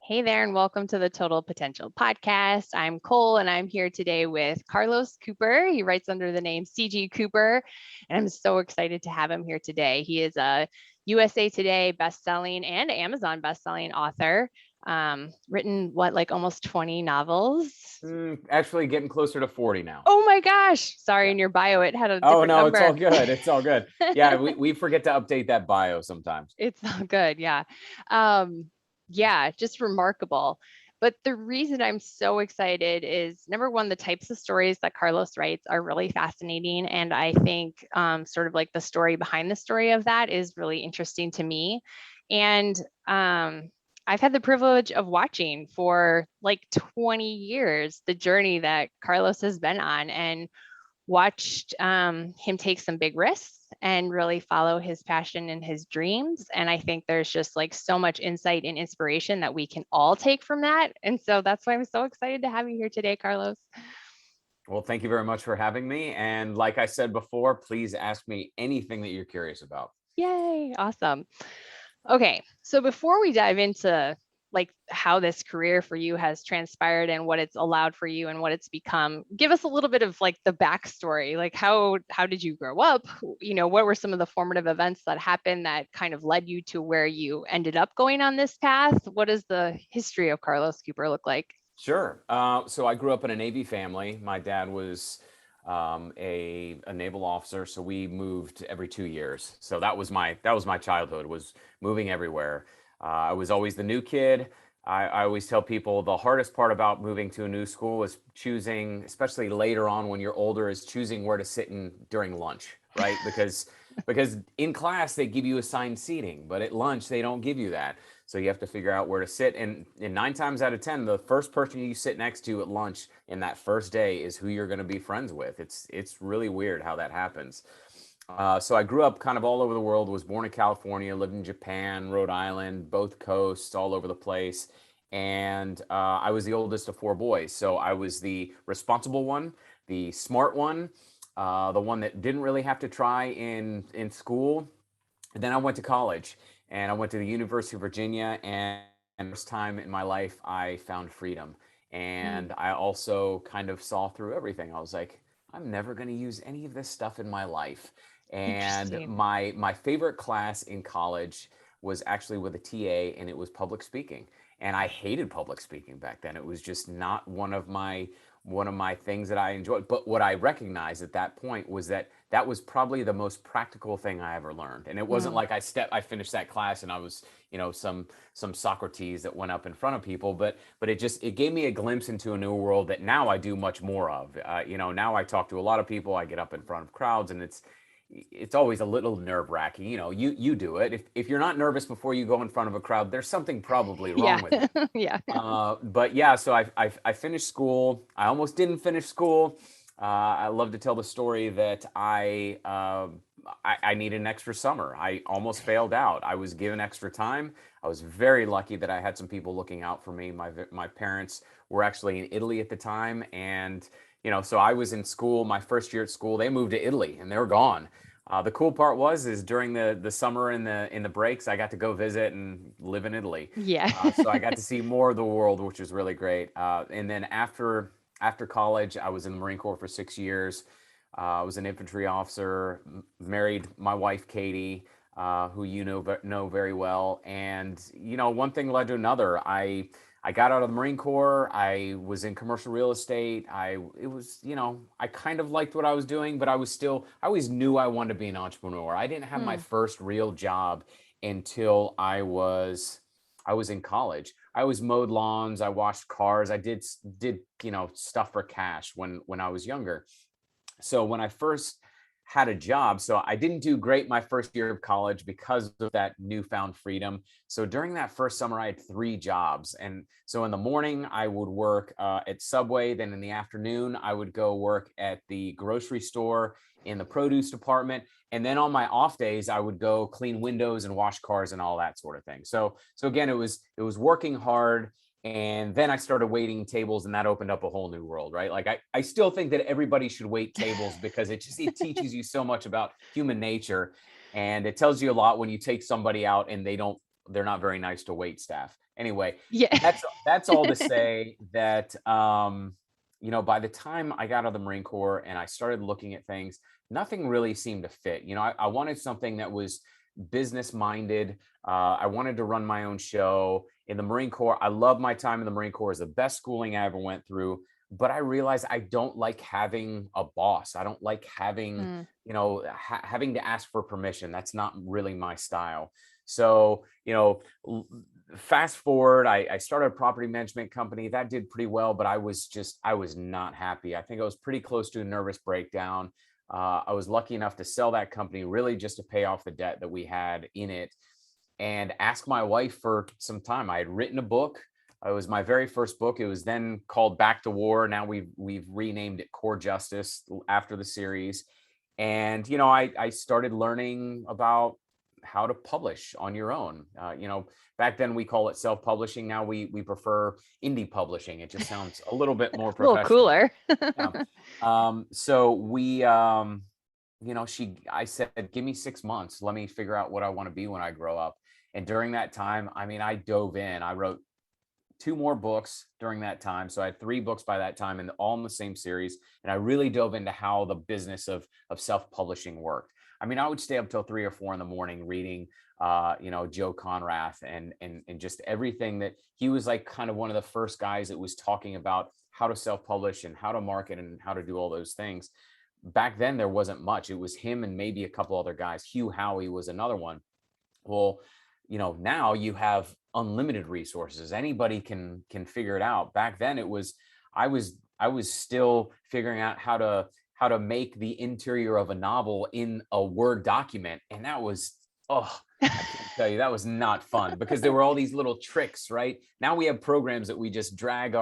Hey there, and welcome to the Total Potential Podcast. I'm Cole, and I'm here today with Carlos Cooper. He writes under the name CG Cooper, and I'm so excited to have him here today. He is a USA Today best-selling and Amazon best-selling author. Written like almost 20 novels. Actually getting closer to 40 now. Oh my gosh! Sorry, Yeah. in your bio it had a Oh different no, it's all number. good. It's all good. Yeah, we forget to update that bio sometimes. It's all good. Yeah. Um, yeah, just remarkable. But the reason I'm so excited is number one, the types of stories that Carlos writes are really fascinating. And I think sort of like the story behind the story of that is really interesting to me. And I've had the privilege of watching for like 20 years the journey that Carlos has been on. And watched him take some big risks and really follow his passion and his dreams. And I think there's just like so much insight and inspiration that we can all take from that. And so that's why I'm so excited to have you here today, Carlos. Well, thank you very much for having me. And like I said before, please ask me anything that you're curious about. Yay, awesome. Okay, so before we dive into like how this career for you has transpired and what it's allowed for you and what it's become, give us a little bit of like the backstory. Like how did you grow up? What were some of the formative events that happened that kind of led you to where you ended up going on this path? What does the history of Carlos Cooper look like? Sure. So I grew up in a Navy family. My dad was a naval officer, so we moved every 2 years. So that was my childhood, was moving everywhere. I was always the new kid. I always tell people the hardest part about moving to a new school is choosing, especially later on when you're older, is choosing where to sit in during lunch, right? Because in class they give you assigned seating, but at lunch they don't give you that. So you have to figure out where to sit. And 9 times out of 10, the first person you sit next to at lunch in that first day is who you're going to be friends with. It's really weird how that happens. So I grew up kind of all over the world, was born in California, lived in Japan, Rhode Island, both coasts, all over the place. And I was the oldest of four boys. So I was the responsible one, the smart one, the one that didn't really have to try in school. And then I went to college, and I went to the University of Virginia, and first time in my life I found freedom. Mm, And I also kind of saw through everything. I was like, I'm never going to use any of this stuff in my life. And interesting. my favorite class in college was actually with a TA, and it was public speaking. And I hated public speaking back then. It was just not one of my things that I enjoyed. But what I recognized at that point was that that was probably the most practical thing I ever learned. And it wasn't Mm, like I finished that class and I was, some Socrates that went up in front of people, but it gave me a glimpse into a new world that now I do much more of. Now I talk to a lot of people, I get up in front of crowds, and it's always a little nerve wracking. You do it. If you're not nervous before you go in front of a crowd, there's something probably yeah. wrong with you. Yeah. But yeah, so I finished school. I almost didn't finish school. I love to tell the story that I needed an extra summer. I almost failed out. I was given extra time. I was very lucky that I had some people looking out for me. My parents were actually in Italy at the time, and so I was in school. My first year at school, they moved to Italy, and they were gone. The cool part is during the summer in the breaks, I got to go visit and live in Italy. Yeah. So I got to see more of the world, which was really great. And then after college, I was in the Marine Corps for 6 years. I was an infantry officer, married my wife Katie, who know very well. And one thing led to another. I got out of the Marine Corps. I was in commercial real estate. I kind of liked what I was doing, but I always knew I wanted to be an entrepreneur. I didn't have my Mm, first real job until I was in college. I always mowed lawns. I washed cars. I did stuff for cash when I was younger. So when I first had a job, so I didn't do great my first year of college because of that newfound freedom. So during that first summer, I had three jobs. And so in the morning, I would work at Subway. Then in the afternoon, I would go work at the grocery store in the produce department. And then on my off days, I would go clean windows and wash cars and all that sort of thing. So again, it was working hard, and then I started waiting tables, and that opened up a whole new world, right? Like I still think that everybody should wait tables because it teaches you so much about human nature. And it tells you a lot when you take somebody out and they don't they're not very nice to wait staff. Anyway, Yeah. that's all to say that by the time I got out of the Marine Corps and I started looking at things, nothing really seemed to fit. I wanted something that was business minded. I wanted to run my own show. In the Marine Corps, I love my time in the Marine Corps. It was the best schooling I ever went through. But I realized I don't like having a boss. I don't like having, Mm, having to ask for permission. That's not really my style. So, fast forward, I started a property management company that did pretty well, but I was not happy. I think I was pretty close to a nervous breakdown. I was lucky enough to sell that company really just to pay off the debt that we had in it and ask my wife for some time. I had written a book. It was my very first book. It was then called Back to War. Now we've renamed it Core Justice after the series. And I started learning about how to publish on your own. Back then we call it self-publishing. Now we prefer indie publishing. It just sounds a little bit more a little professional. cooler. Yeah. So I said, give me 6 months. Let me figure out what I want to be when I grow up. And during that time, I mean, I dove in. I wrote 2 more books during that time. So I had 3 books by that time and all in the same series. And I really dove into how the business of self-publishing worked. I mean, I would stay up till 3 or 4 in the morning reading, Joe Conrath and just everything that he was like kind of one of the first guys that was talking about how to self-publish and how to market and how to do all those things. Back then, there wasn't much. It was him and maybe a couple other guys. Hugh Howey was another one. Well, now you have unlimited resources. Anybody can figure it out. Back then I was still figuring out how to make the interior of a novel in a Word document. And that was, I can't tell you, that was not fun because there were all these little tricks, right? Now we have programs that we just drag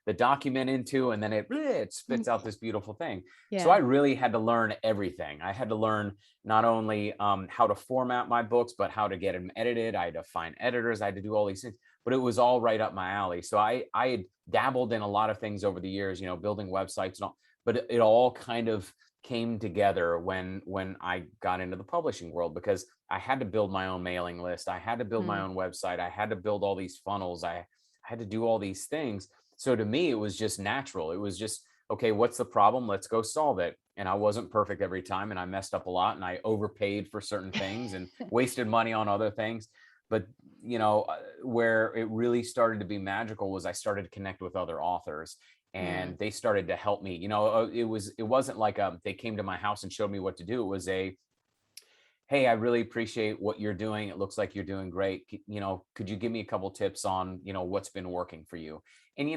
the document into, and then it spits out this beautiful thing. So I Yeah. really had to learn everything. I had to learn not only how to format my books, but how to get them edited. I had to find editors. I had to do all these things, but it was all right up my alley. So I had dabbled in a lot of things over the years, building websites and all, but it all kind of came together when I got into the publishing world because I had to build my own mailing list. I had to build my Mm, own website. I had to build all these funnels. I had to do all these things. So to me, it was just natural. It was just, okay, what's the problem? Let's go solve it. And I wasn't perfect every time. And I messed up a lot and I overpaid for certain things and wasted money on other things. But, where it really started to be magical was I started to connect with other authors mm, and they started to help me. It wasn't like they came to my house and showed me what to do. It was hey, I really appreciate what you're doing. It looks like you're doing great. Could you give me a couple tips on, what's been working for you? And,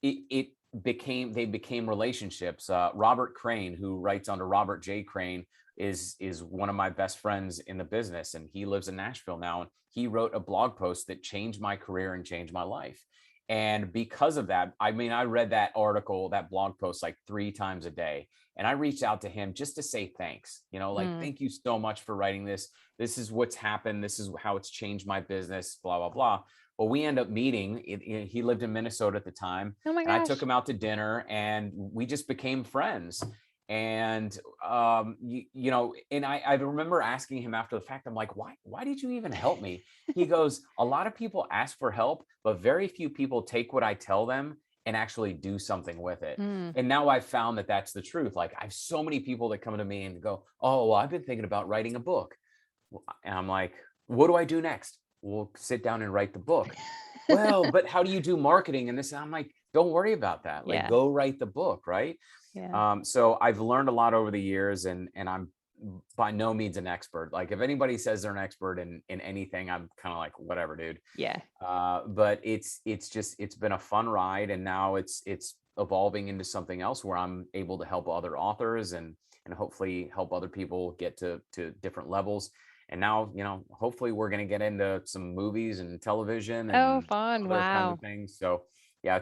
they became relationships. Robert Crane, who writes under Robert J. Crane, is one of my best friends in the business. And he lives in Nashville now. And he wrote a blog post that changed my career and changed my life. And because of that, I mean, I read that article, that blog post like 3 times a day. And I reached out to him just to say thanks, like, mm. thank you so much for writing this. This is what's happened. This is how it's changed my business, blah, blah, blah. Well, we end up meeting. He lived in Minnesota at the time. Oh my And I took gosh. him out to dinner and we just became friends. And, and I remember asking him after the fact, I'm like, why did you even help me? He goes, a lot of people ask for help, but very few people take what I tell them and actually do something with it. Mm. And now I've found that that's the truth. Like I have so many people that come to me and go, oh, well, I've been thinking about writing a book. And I'm like, what do I do next? We'll sit down and write the book. Well, but how do you do marketing and this? And I'm like, don't worry about that. Like, Yeah. go write the book, right? Yeah. So I've learned a lot over the years, and I'm by no means an expert. Like, if anybody says they're an expert in anything, I'm kind of like, whatever, dude. Yeah. But it's been a fun ride, and now it's evolving into something else where I'm able to help other authors and hopefully help other people get to different levels. And now, hopefully we're going to get into some movies and television Oh, and fun. other kinds of Wow. things. So yeah,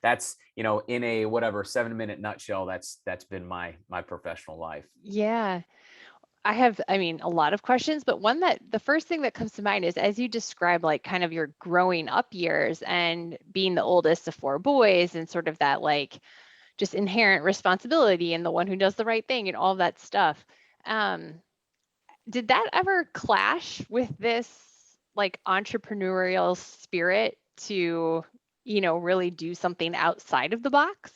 that's, in a whatever 7-minute nutshell, that's been my professional life. Yeah. I mean, a lot of questions, but the first thing that comes to mind is as you describe, like, kind of your growing up years and being the oldest of 4 boys and sort of that, like, just inherent responsibility and the one who does the right thing and all of that stuff. Um, did that ever clash with this? like entrepreneurial spirit to, really do something outside of the box?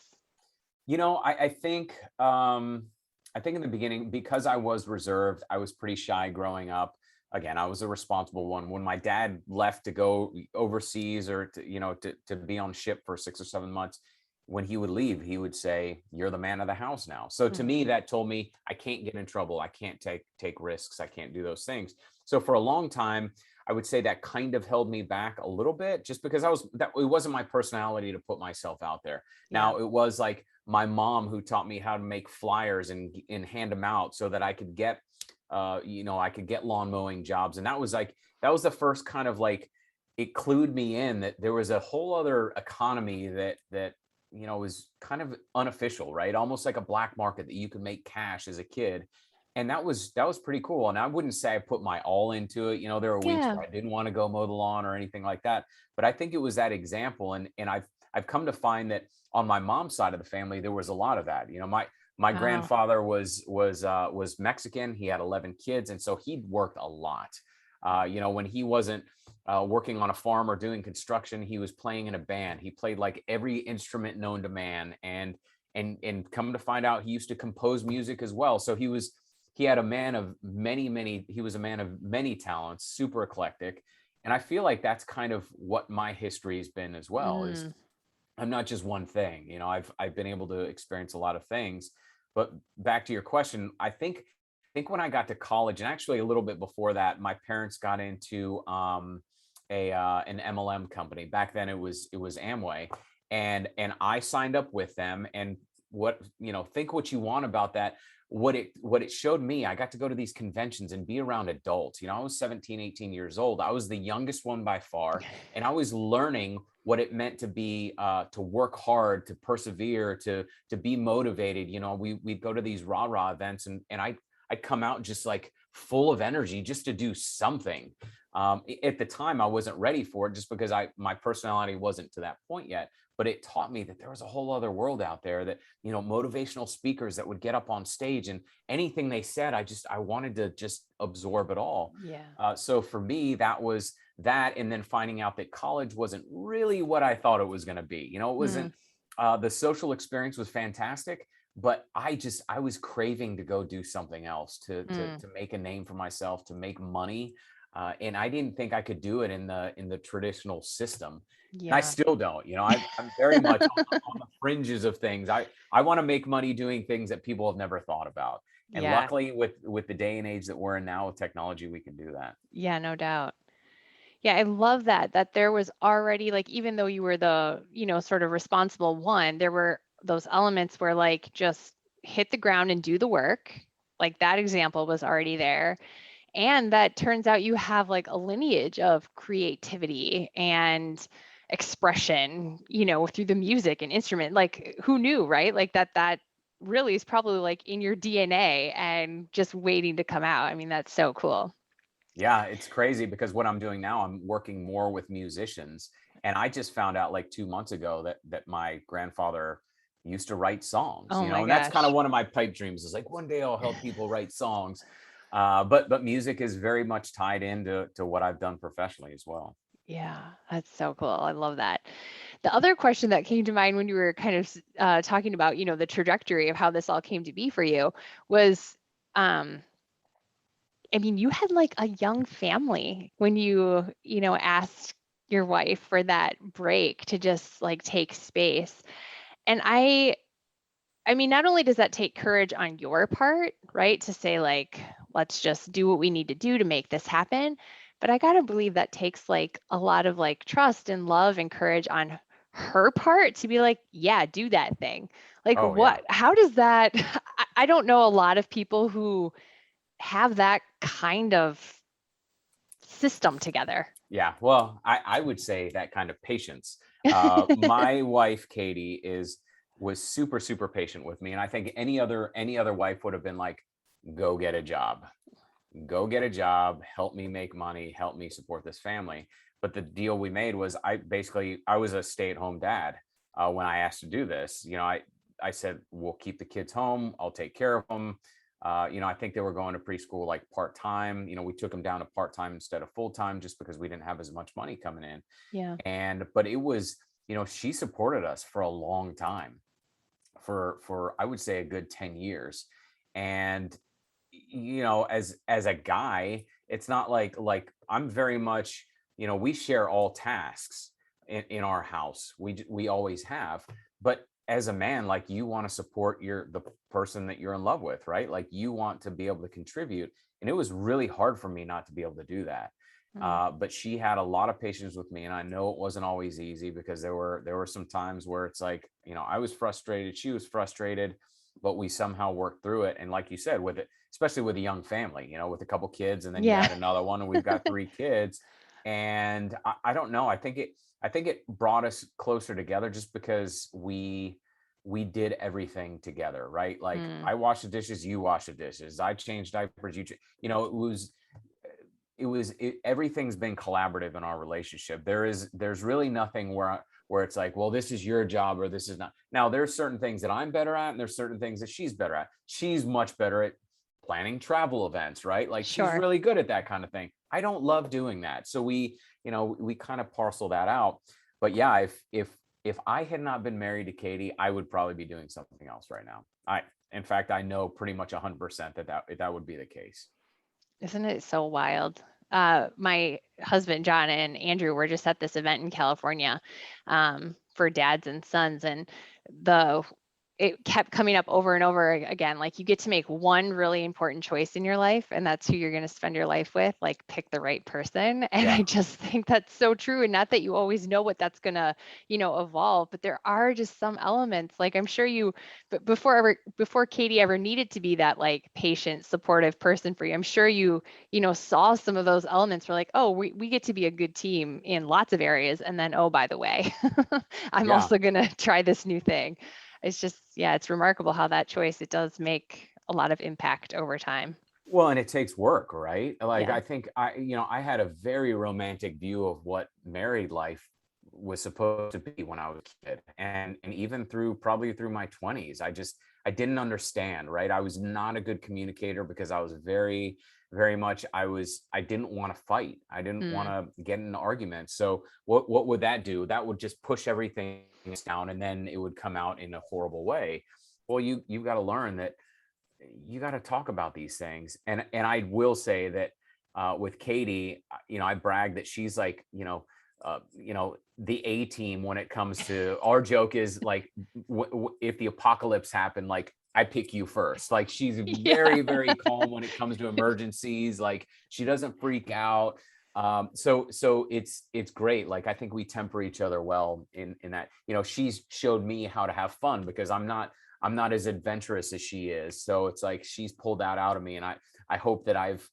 You know, I think in the beginning, because I was reserved, I was pretty shy growing up. Again, I was a responsible one. When my dad left to go overseas or to be on ship for 6 or 7 months, when he would leave, he would say, "You're the man of the house now." So to me, Mhm. that told me I can't get in trouble. I can't take risks. I can't do those things. So for a long time, I would say that kind of held me back a little bit, just because it wasn't my personality to put myself out there. Yeah. Now, it was like my mom who taught me how to make flyers and hand them out so that I could get I could get lawn mowing jobs. And that was the first kind of like, it clued me in that there was a whole other economy that was kind of unofficial, right? Almost like a black market that you could make cash as a kid. And that was pretty cool. And I wouldn't say I put my all into it. There were weeks Yeah. where I didn't want to go mow the lawn or anything like that. But I think it was that example. And I've come to find that on my mom's side of the family, there was a lot of that. My Wow. grandfather was Mexican. He had 11 kids, and so he worked a lot. When he wasn't working on a farm or doing construction, he was playing in a band. He played like every instrument known to man, and come to find out, he used to compose music as well. So he had a man of many. He was a man of many talents, super eclectic, and I feel like that's kind of what my history has been as well. Is Mm. I'm not just one thing. I've been able to experience a lot of things. But back to your question, I think when I got to college, and actually a little bit before that, my parents got into a an MLM company. Back then it was Amway, and I signed up with them. And think what you want about that. What it showed me, I got to go to these conventions and be around adults. I was 17, 18 years old. I was the youngest one by far, and I was learning what it meant to work hard, to persevere, to be motivated. We'd go to these rah-rah events, and I'd come out just like full of energy just to do something. At the time, I wasn't ready for it, just because my personality wasn't to that point yet. But it taught me that there was a whole other world out there, that motivational speakers that would get up on stage, and anything they said, I wanted to just absorb it all. Yeah. So for me, that was that. And then finding out that college wasn't really what I thought it was going to be. It Mm. wasn't. The social experience was fantastic, but I was craving to go do something else, Mm. to make a name for myself, to make money. And I didn't think I could do it in the traditional system. And I Yeah. still don't. I'm very much on the fringes of things. I want to make money doing things that people have never thought about. And Yeah. luckily, with the day and age that we're in now with technology, we can do that. Yeah, no doubt. Yeah, I love that there was already like, even though you were the, sort of responsible one, there were those elements where like just hit the ground and do the work. Like that example was already there. And that turns out you have like a lineage of creativity and expression, through the music and instrument. Like who knew, right? Like that really is probably like in your DNA and just waiting to come out. I mean, that's so cool. Yeah, it's crazy because what I'm doing now, I'm working more with musicians. And I just found out like 2 months ago that my grandfather used to write songs, Oh my and that's kind of gosh. one of my pipe dreams, is like one day I'll help people write songs. But music is very much tied into what I've done professionally as well. Yeah, that's so cool. I love that. The other question that came to mind when you were kind of talking about, the trajectory of how this all came to be for you was, um, I mean, you had like a young family when you, asked your wife for that break to just like take space. And I mean, not only does that take courage on your part, right, to say like, let's just do what we need to do to make this happen, but I gotta believe that takes like a lot of like trust and love and courage on her part to be like, yeah, do that thing. Like Oh yeah. what, how does that, I don't know a lot of people who have that kind of system together. Yeah, well, I would say that kind of patience. My wife, Katie, was super, super patient with me. And I think any other wife would have been like, go get a job. Go get a job, help me make money, help me support this family. But the deal we made was, I was a stay-at-home dad when I asked to do this. I said, we'll keep the kids home. I'll take care of them. I think they were going to preschool like part-time. We took them down to part-time instead of full-time just because we didn't have as much money coming in. Yeah. But it was, she supported us for a long time, for I would say a good 10 years. And as a guy, it's not like I'm very much, we share all tasks in our house. We always have. But as a man, like, you want to support the person that you're in love with, right? Like, you want to be able to contribute. And it was really hard for me not to be able to do that. Mm. But she had a lot of patience with me, and I know it wasn't always easy, because there were some times where it's like, I was frustrated, she was frustrated, but we somehow worked through it. And like you said, with it, especially with a young family, with a couple kids, and then you Yeah. add another one, and we've got 3 kids. And I don't know. I think it brought us closer together, just because we did everything together, right? Like, Mm. I wash the dishes, you wash the dishes, I changed diapers, everything's been collaborative in our relationship. There's really nothing where it's like, well, this is your job or this is not. Now, there's certain things that I'm better at, and there's certain things that she's better at. She's much better at planning travel events, right? Like, she's Sure. really good at that kind of thing. I don't love doing that. So we kind of parcel that out. But yeah, if I had not been married to Katie, I would probably be doing something else right now. In fact, I know pretty much 100% that would be the case. Isn't it so wild? My husband, John, and Andrew were just at this event in California, for dads and sons. And the it kept coming up over and over again. Like, you get to make one really important choice in your life, and that's who you're going to spend your life with. Like, pick the right person. And I Yeah. just think that's so true. And not that you always know what that's going to, evolve, but there are just some elements. Like, I'm sure but before Katie ever needed to be that, like, patient, supportive person for you, I'm sure you saw some of those elements. Were like, oh, we get to be a good team in lots of areas. And then, oh, by the way, I'm Yeah. also going to try this new thing. It's just, yeah, it's remarkable how that choice, it does make a lot of impact over time. Well, and it takes work, right? Like, Yeah. I think I had a very romantic view of what married life was supposed to be when I was a kid. And even probably through my 20s, I didn't understand, right? I was not a good communicator, because I was very, very much, I didn't want to fight. I didn't want Mm. to get in an argument. So what would that do? That would just push everything down, and then it would come out in a horrible way. Well, you've got to learn that you got to talk about these things. And I will say that with Katie, I brag that she's like, the A team when it comes to, our joke is like, if the apocalypse happened, like, I pick you first. Like, she's Yeah. very, very calm when it comes to emergencies. Like, she doesn't freak out. So it's great. Like, I think we temper each other well in that. She's showed me how to have fun, because I'm not as adventurous as she is. So it's like, she's pulled that out of me. And I hope that I've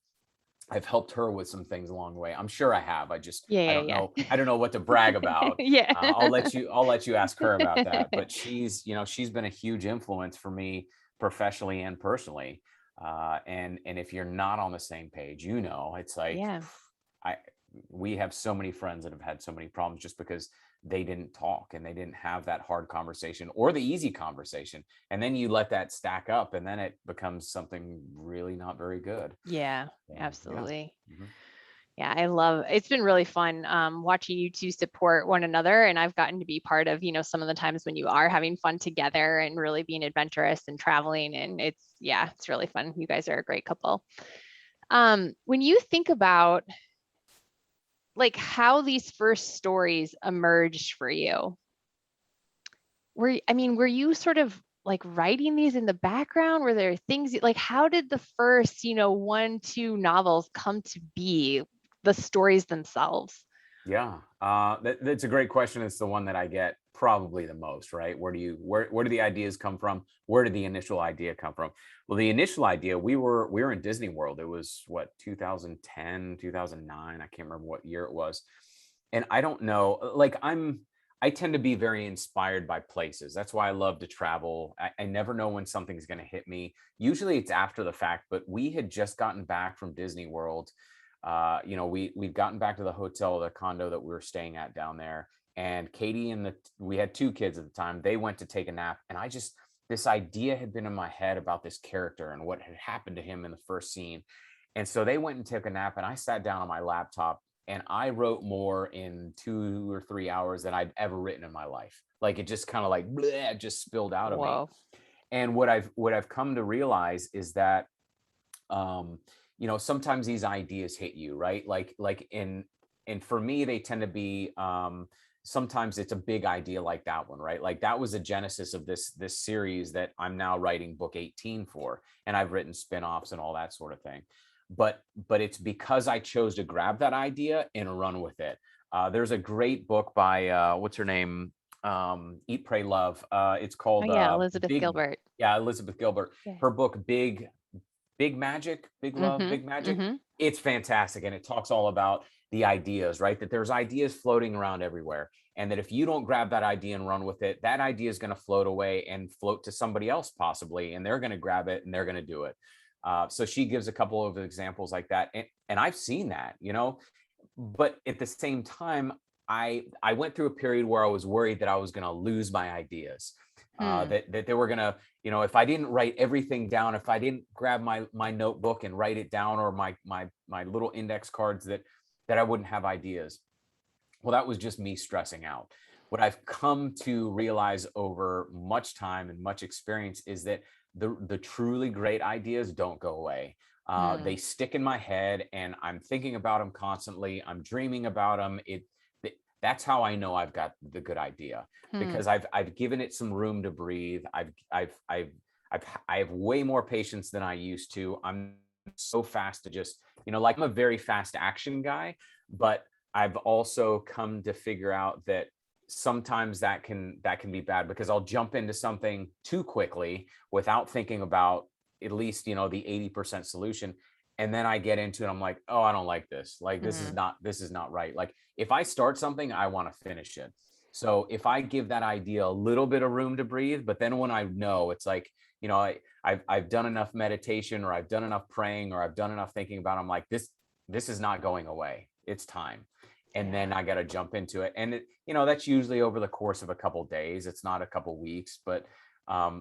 helped her with some things along the way. I'm sure I have. I Yeah, don't yeah, know. I don't know what to brag about. yeah. I'll let you ask her about that. But she's been a huge influence for me, professionally and personally. And if you're not on the same page, it's like, Yeah. I we have so many friends that have had so many problems just because they didn't talk, and they didn't have that hard conversation or the easy conversation. And then you let that stack up, and then it becomes something really not very good. Yeah, So, yeah. absolutely. Mhm. Yeah, it's been really fun, watching you two support one another. And I've gotten to be part of, some of the times when you are having fun together and really being adventurous and traveling. And it's really fun. You guys are a great couple. When you think about, like, how these first stories emerged for you, were you sort of like writing these in the background? Were there things like, how did the first, 1, 2 novels come to be, the stories themselves? Yeah, that's a great question. It's the one that I get probably the most, right? Where do the ideas come from? Where did the initial idea come from? Well, the initial idea, we were in Disney World. It was what, 2010, 2009. I can't remember what year it was. And I don't know, like, I tend to be very inspired by places. That's why I love to travel. I never know when something's going to hit me. Usually it's after the fact, but we had just gotten back from Disney World. We'd gotten back to the hotel, the condo that we were staying at down there. And Katie we had 2 kids at the time. They went to take a nap, and this idea had been in my head about this character and what had happened to him in the first scene. And so they went and took a nap, and I sat down on my laptop and I wrote more in 2 or 3 hours than I'd ever written in my life. Like it just kind of like bleh, just spilled out of me. Whoa. And what I've come to realize is that sometimes these ideas hit you, right? Like in and for me, they tend to be sometimes it's a big idea like that one, right? Like that was the genesis of this series that I'm now writing book 18 for, and I've written spin-offs and all that sort of thing. But it's because I chose to grab that idea and run with it. There's a great book by what's her name? Eat, Pray, Love. It's Oh called yeah, Elizabeth Big, Gilbert. yeah, Elizabeth Gilbert. Yeah. Her book Big Magic, Big Love, Mm-hmm. Big Magic. Mm-hmm. It's fantastic. And it talks all about the ideas, right? That there's ideas floating around everywhere. And that if you don't grab that idea and run with it, that idea is going to float away and float to somebody else possibly. And they're going to grab it and they're going to do it. So she gives a couple of examples like that. And I've seen that, but at the same time, I went through a period where I was worried that I was going to lose my ideas, Hmm. that they were going to, if I didn't write everything down, if I didn't grab my notebook and write it down, or my little index cards, that I wouldn't have ideas. Well, that was just me stressing out. What I've come to realize over much time and much experience is that the truly great ideas don't go away. Hmm. They stick in my head, and I'm thinking about them constantly. I'm dreaming about them. That's how I know I've got the good idea, Hmm. because I've given it some room to breathe. I have way more patience than I used to. I'm so fast to just, like I'm a very fast action guy, but I've also come to figure out that sometimes that can be bad, because I'll jump into something too quickly without thinking about at least, the 80% solution. And then I get into it. I'm like, oh, I don't like this. Like, Hmm. this is not right. Like if I start something, I want to finish it. So if I give that idea a little bit of room to breathe, but then when I know it's like, I've done enough meditation, or I've done enough praying, or I've done enough thinking about it, I'm like, this is not going away. It's time. And Yeah. then I got to jump into it. And that's usually over the course of a couple days. It's not a couple weeks, but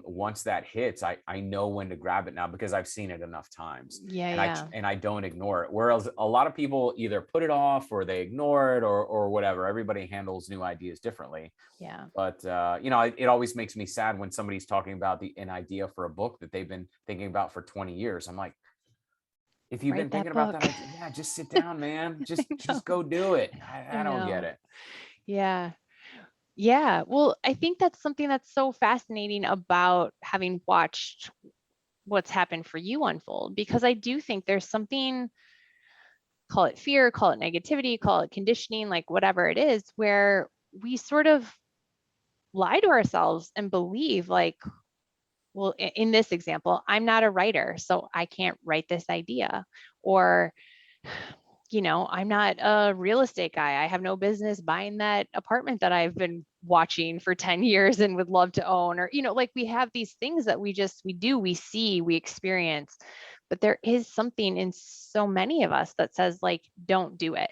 once that hits, I know when to grab it now, because I've seen it enough times, Yeah. and Yeah. I don't ignore it. Whereas a lot of people either put it off, or they ignore it, or whatever. Everybody handles new ideas differently. Yeah. But it always makes me sad when somebody's talking about an idea for a book that they've been thinking about for 20 years. I'm like, if you've been Write that thinking about book. that idea, yeah, just sit down, man. Just I know. just go do it. I I don't get know. it. Yeah. Yeah. Well, I think that's something that's so fascinating about having watched what's happened for you unfold, because I do think there's something, call it fear, call it negativity, call it conditioning, like whatever it is, where we sort of lie to ourselves and believe, like, well, in this example, I'm not a writer, so I can't write this idea. Or, I'm not a real estate guy. I have no business buying that apartment that I've been watching for 10 years and would love to own. Or, like we have these things that we do, we see, we experience. But there is something in so many of us that says, like, don't do it.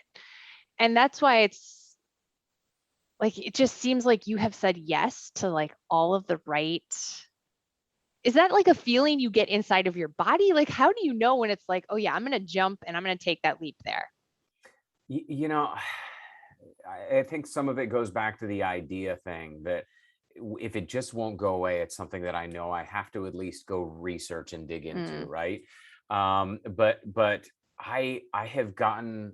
And that's why it's like, it just seems like you have said yes to like all of the right. Is that like a feeling you get inside of your body? Like, how do you know when it's like, oh yeah, I'm going to jump and I'm going to take that leap there? Y- you know, I think some of it goes back to the idea thing, that if it just won't go away, it's something that I know I have to at least go research and dig into, Mm, right? But I have gotten,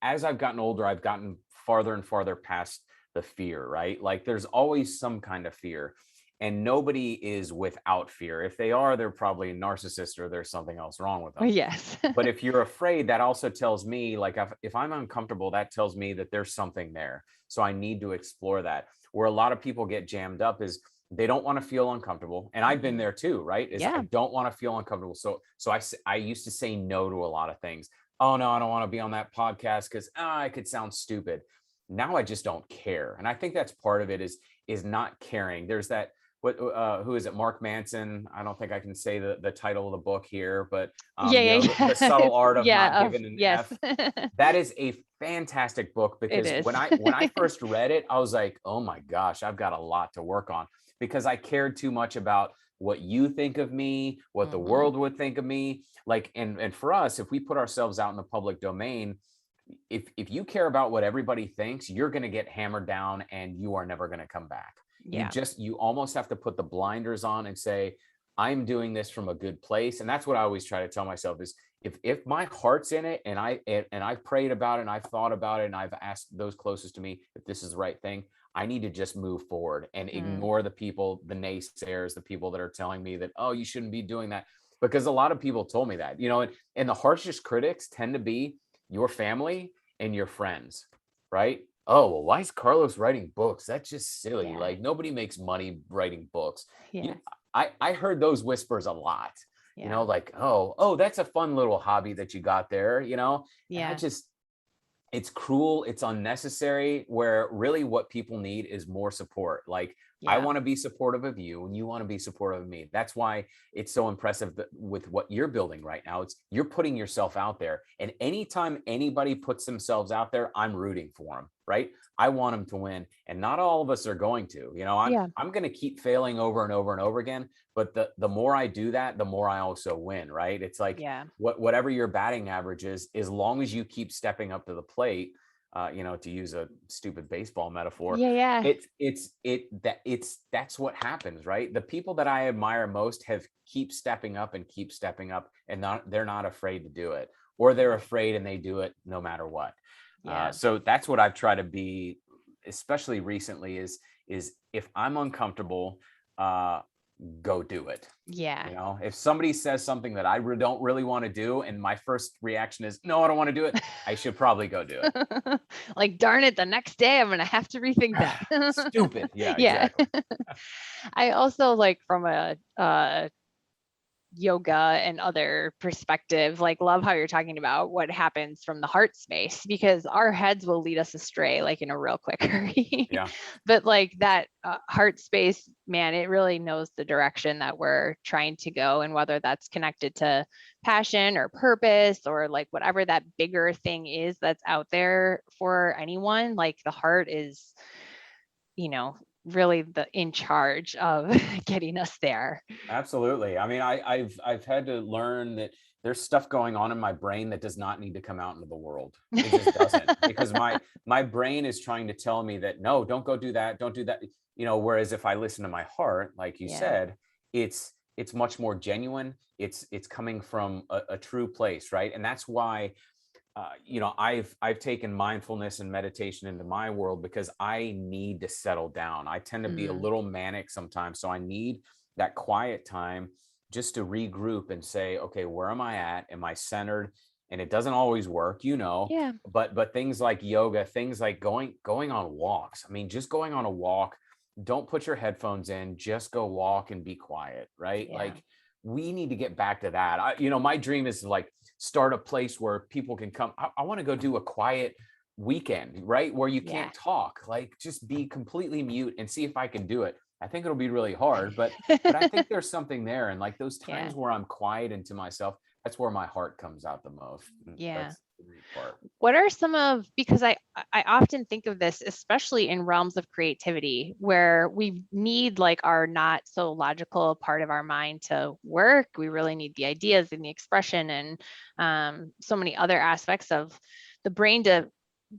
as I've gotten older, I've gotten farther and farther past the fear, right? Like there's always some kind of fear, and nobody is without fear. If they are, they're probably a narcissist, or there's something else wrong with them. yes. But if you're afraid, that also tells me, like, if I'm uncomfortable, that tells me that there's something there. So I need to explore that. Where a lot of people get jammed up is they don't want to feel uncomfortable. And I've been Mhm. there too, right? Is I Yeah. don't want to feel uncomfortable. So I used to say no to a lot of things. Oh no, I don't want to be on that podcast because I could sound stupid. Now I just don't care. And I think that's part of it, is not caring. There's that, who is it, Mark Manson? I don't think I can say the title of the book here, but Yeah. Yeah. the Yeah. subtle art of not Yeah. giving an Yes. F. That is a fantastic book, It because is. when I first read it, I was like, oh my gosh, I've got a lot to work on, because I cared too much about what you think of me, what the Mhm. world would think of me. Like, and for us, if we put ourselves out in the public domain, if you care about what everybody thinks, you're going to get hammered down and you are never going to come back. Yeah. You almost have to put the blinders on and say, I'm doing this from a good place. And that's what I always try to tell myself is, if my heart's in it, and I've prayed about it and I've thought about it and I've asked those closest to me if this is the right thing, I need to just move forward and Mm. ignore the people, the naysayers, the people that are telling me that, oh, you shouldn't be doing that. Because a lot of people told me that, and the harshest critics tend to be your family and your friends, right? Oh, well, why is Carlos writing books? That's just silly. Yeah. Like, nobody makes money writing books. You, Yeah. I heard those whispers a lot, Yeah. like, oh, that's a fun little hobby that you got there, and Yeah. it's cruel, it's unnecessary, where really what people need is more support. Like, I Yeah. want to be supportive of you and you want to be supportive of me. That's why it's so impressive with what you're building right now. It's you're putting yourself out there. And anytime anybody puts themselves out there, I'm rooting for them, right? I want them to win. And not all of us are going to. Yeah. I'm going to keep failing over and over and over again. But the more I do that, the more I also win, right? It's like, Yeah. whatever your batting average is, as long as you keep stepping up to the plate, to use a stupid baseball metaphor, Yeah. Yeah. that's what happens, right? The people that I admire most have keep stepping up, and they're not afraid to do it, or they're Yeah. afraid and they do it no matter what. Yeah. So that's what I've tried to be, especially recently, is if I'm uncomfortable, uh, go do it. Yeah. If somebody says something that I don't really want to do, and my first reaction is, no, I don't want to do it, I should probably go do it. Like, darn it, the next day I'm gonna have to rethink that. Stupid. Yeah, Yeah. exactly. I also, like, from a yoga and other perspective, like, love how you're talking about what happens from the heart space, because our heads will lead us astray like in a real quick hurry. Yeah, But like that heart space, man, it really knows the direction that we're trying to go, and whether that's connected to passion or purpose, or like whatever that bigger thing is that's out there for anyone, like the heart is, you know really the in charge of getting us there. absolutely. I mean, I've had to learn that there's stuff going on in my brain that does not need to come out into the world. It just doesn't, because my brain is trying to tell me that, no, don't go do that, don't do that. Whereas if I listen to my heart, like you Yeah. said, it's much more genuine. It's coming from a true place, right? And that's why, I've taken mindfulness and meditation into my world, because I need to settle down. I tend to be a Mm. little manic sometimes, so I need that quiet time just to regroup and say, okay, where am I at? Am I centered? And it doesn't always work, Yeah. but things like yoga, things like going on walks. I mean, just going on a walk. Don't put your headphones in. Just go walk and be quiet, right? Yeah. Like, we need to get back to that. My dream is to, like, start a place where people can come. I want to go do a quiet weekend, right? Where you Yeah. can't talk, like, just be completely mute and see if I can do it. I think it'll be really hard, but I think there's something there. And like those Yeah. times where I'm quiet and to myself, that's where my heart comes out the most. And Yeah. that's the neat part. What are some of, because I often think of this, especially in realms of creativity, where we need like our not so logical part of our mind to work. We really need the ideas and the expression, and so many other aspects of the brain to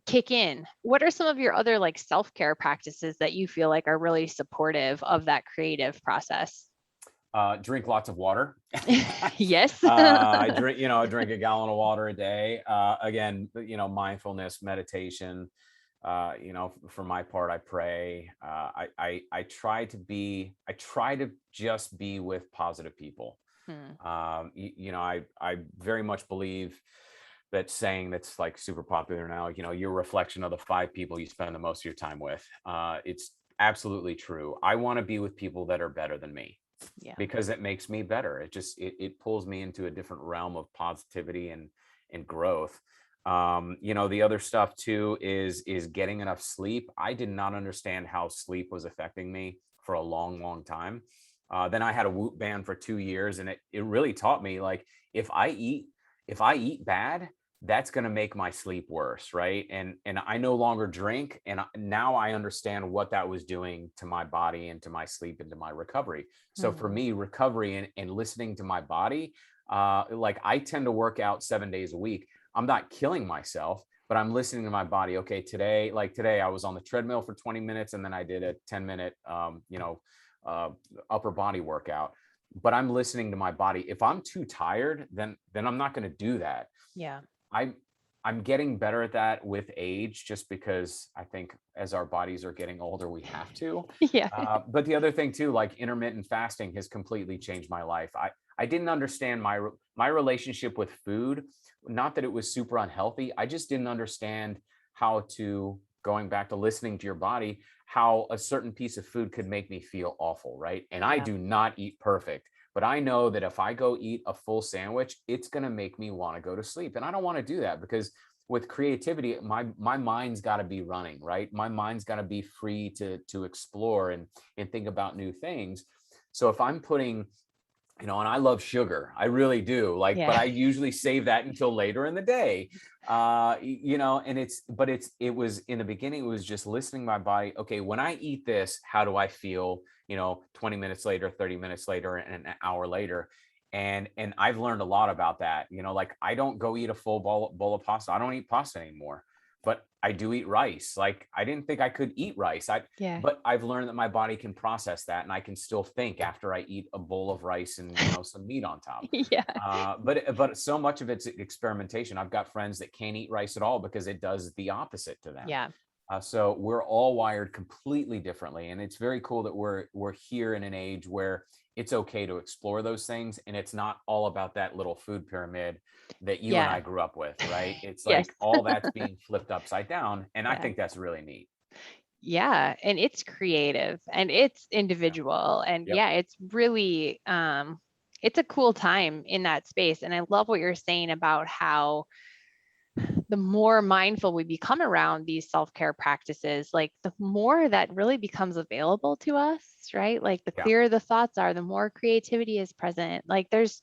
kick in. What are some of your other like self-care practices that you feel like are really supportive of that creative process? Drink lots of water. Yes. I drink a gallon of water a day. Again, mindfulness, meditation. For my part, I pray. I try to just be with positive people. Hmm. I very much believe that saying that's like super popular now, you're a reflection of the 5 people you spend the most of your time with. It's absolutely true. I want to be with people that are better than me, Yeah. because it makes me better. It pulls me into a different realm of positivity and growth. The other stuff too is getting enough sleep. I did not understand how sleep was affecting me for a long, long time. Then I had a Whoop band for 2 years, and it really taught me, like, if I eat bad, that's going to make my sleep worse, right? And I no longer drink, and now I understand what that was doing to my body and to my sleep and to my recovery. So for Mhm. me, recovery and listening to my body, like I tend to work out 7 days a week. I'm not killing myself, but I'm listening to my body. Okay, today, like today, I was on the treadmill for 20 minutes, and then I did a 10-minute, uh, upper body workout. But I'm listening to my body. If I'm too tired, then I'm not going to do that. Yeah. I'm I'm getting better at that with age, just because I think as our bodies are getting older, we have to. Yeah. But the other thing too, like intermittent fasting has completely changed my life. I didn't understand my relationship with food. Not that it was super unhealthy. I just didn't understand how to, going back to listening to your body, how a certain piece of food could make me feel awful, right? And I Yeah. do not eat perfect. But I know that if I go eat a full sandwich, it's going to make me want to go to sleep. And I don't want to do that, because with creativity, my mind's got to be running, right? My mind's got to be free to explore and think about new things. So if I'm putting, and I love sugar, I really do, like, but Yeah. I usually save that until later in the day. And it was in the beginning, it was just listening to my body. Okay, when I eat this, how do I feel, 20 minutes later, 30 minutes later, and an hour later? And I've learned a lot about that. Like, I don't go eat a full bowl of pasta. I don't eat pasta anymore, but I do eat rice. Like, I didn't think I could eat rice. Yeah. But I've learned that my body can process that, and I can still think after I eat a bowl of rice and, some meat on top. Yeah. But so much of it's experimentation. I've got friends that can't eat rice at all because it does the opposite to them. Yeah. So we're all wired completely differently, and it's very cool that we're here in an age where it's okay to explore those things, and it's not all about that little food pyramid that you and Yeah. I grew up with, right? It's Yes. like all that's being flipped upside down, and I Yeah. think that's really neat. Yeah. And it's creative and it's Yeah. individual. And Yep. yeah, it's really it's a cool time in that space. And I love what you're saying about how the more mindful we become around these self-care practices, like the more that really becomes available to us, right? Like the Yeah. clearer the thoughts are, the more creativity is present. Like it's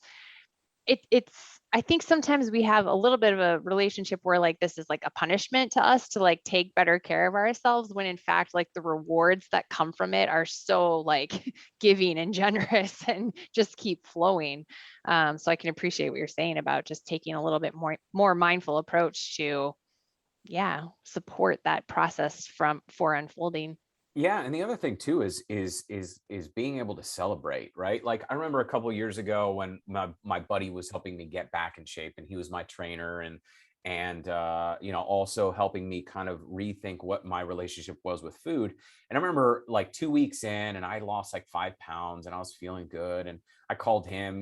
I think sometimes we have a little bit of a relationship where like this is like a punishment to us to like take better care of ourselves, when in fact like the rewards that come from it are so like giving and generous and just keep flowing. So I can appreciate what you're saying about just taking a little bit more mindful approach to, yeah, support that process for unfolding. Yeah, and the other thing too is being able to celebrate, right? Like, I remember a couple of years ago when my buddy was helping me get back in shape, and he was my trainer, and also helping me kind of rethink what my relationship was with food. And I remember like 2 weeks in, and I lost like 5 pounds, and I was feeling good. And I called him,